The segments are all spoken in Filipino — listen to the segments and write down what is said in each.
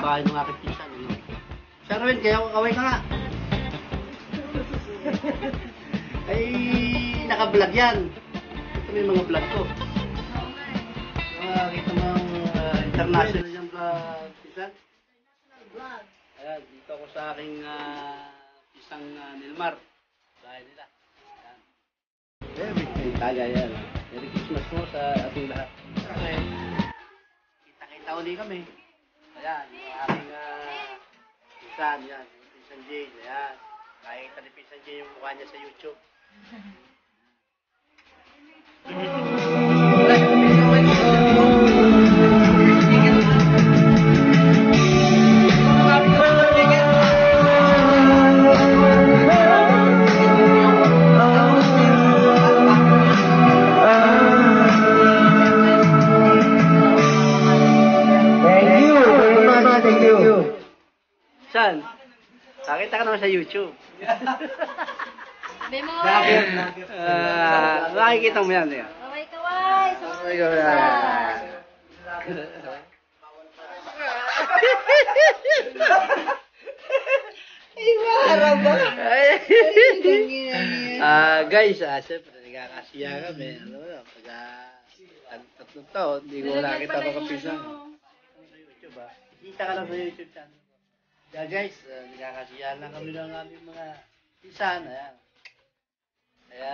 Bahay ng aking pinsan. Sir Ren, kaya kaway ka nga. Ay, naka-vlog yan. Ito may mga vlog ko. Kita mo ang international yung vlog, pinsan. International vlog. Ayan, dito ako sa aking isang Nilmar. Bahay nila. Ayan. Tagay yan. Merry Christmas mo sa ating lahat. Okay. Kita-kita uli kami. Ayan, yung aking pinsan, yan. Pinsan Jane, ayan. Nakikita ni Pinsan Jane yung mukha niya sa YouTube. Saan? Nakita ka naman sa YouTube. May mga way. Nakikita mo yan. Kaway-kaway. Iwara ba? Guys, siyempre, nagkakasiya kami. Alam mo, pag tatlong taon, hindi ko nakita mga kapisan. Sa YouTube, Kita ka lang sa YouTube channel. Yeah, guys, nagkakasiyahan lang kami ng aming mga pinsan. Ayan. Kaya,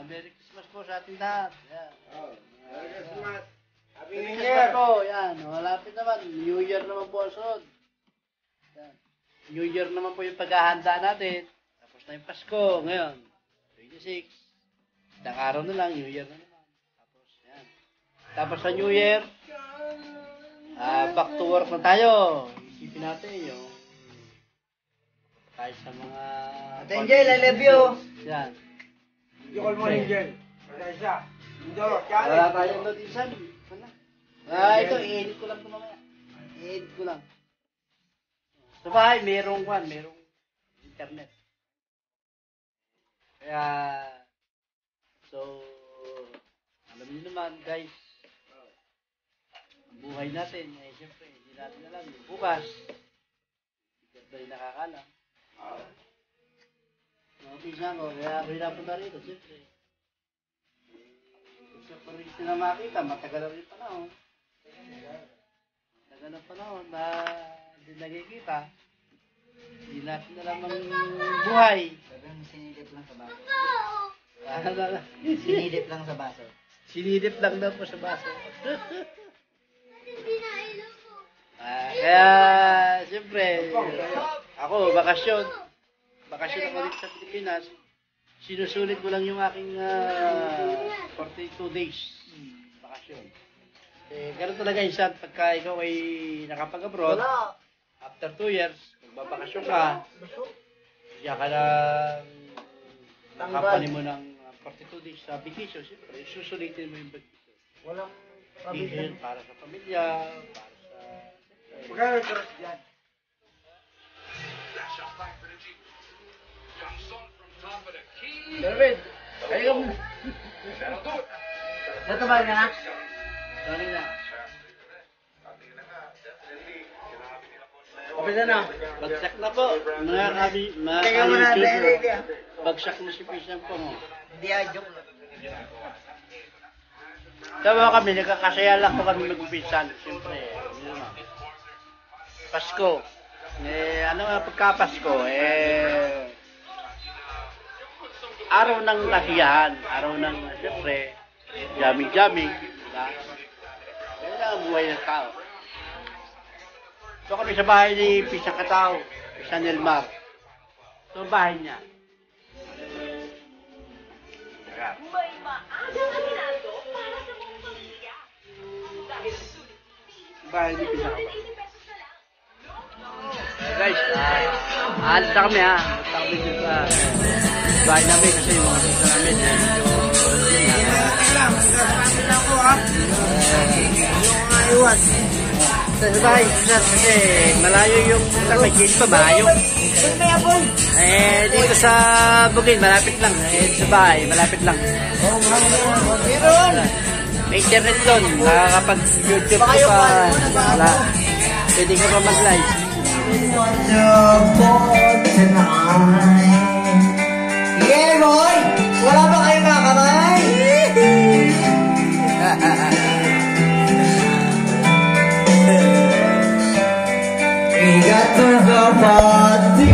Merry Christmas po sa ating lahat. Ayan. Merry Christmas. Happy Merry New Christmas Year. po. Ayan, malapit naman. New Year naman po ang sunod. Ayan. New Year naman po yung paghahanda natin. Tapos na yung Pasko ngayon. 26. Isang araw na lang, New Year na naman. Tapos, ayan. Tapos sa New Year, back to work na tayo. Isipin natin yung tayo sa mga... Angel, I love you. Yan. You call mo Angel. Wala siya. Indo, Wala tayong notisan. Wala. Ito, i-edit ko lang ito mamaya. I-edit ko lang. Sa bahay, merong internet. Kaya, so, alam niyo naman, guys, ang buhay natin, siyempre, hindi natin alam. Bukas, hindi ba yung nakakalam? Mga pinsan ko, kaya ako hinapunta rito, siyempre. Gusto pa rin sila makita, matagal na rin panahon. Matagal na panahon na hindi nakikita. Hindi natin alam ang buhay. Sinidip lang sa baso. Sinidip Sinidip lang sa baso. Sinidip lang daw po sa baso. Kaya, siyempre, ako, bakasyon. Bakasyon ako dito sa Pilipinas. Sinusulit ko lang yung aking 42 days. Bakasyon. Ganun talaga insan, pagka ikaw ay nakapag-abroad, after 2 years, magbabakasyon ka, siya ka ng company mo ng 42 days sa vacation, siyempre, susulitin mo yung vacation. Walang Vacation para sa pamilya, para sa... Magkano cross dyan? Darwin, kayo mo. Natabal ka na? Sorry na. Okay na. Bagsak na po. Mga kami, mga Teka mo na, ka-YouTuber. Bagsak na si Pisan po mo. Hindi joke lang. Tama kami, nagkakasaya lang po kami mag-Pisan. Siyempre, yun naman. Pasko. Ano nga pagka-Pasko, araw ng kasiyahan, araw ng, siyempre, jamming-jamming, diba? Kaya lang ang buhay ng tao. So kami sa bahay ni Pisa Katao, Pisa Nilmar. So bahay niya. May maagang aminado para sa buong pamilya. Dahil Bahay ni Pisa Katao. Guys, alis na kami ha. Alis na kami dito sa bahay namin kasi yung mga pisa namin. Iwan. Sa bahay, sir, kasi malayo yung takagin pa, malayo. Dito sa Bugin, malapit lang. Sa bahay, malapit lang. Meron. May internet doon. Nakakapag-YouTube ka pa. Wala. Pwede ka pa mag-live. Yeah, boy! Wala ba kayong kakamay? We got to go party.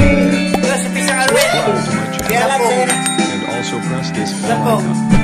Sa pisang alwet. Subscribe to my channel and also press this bell icon.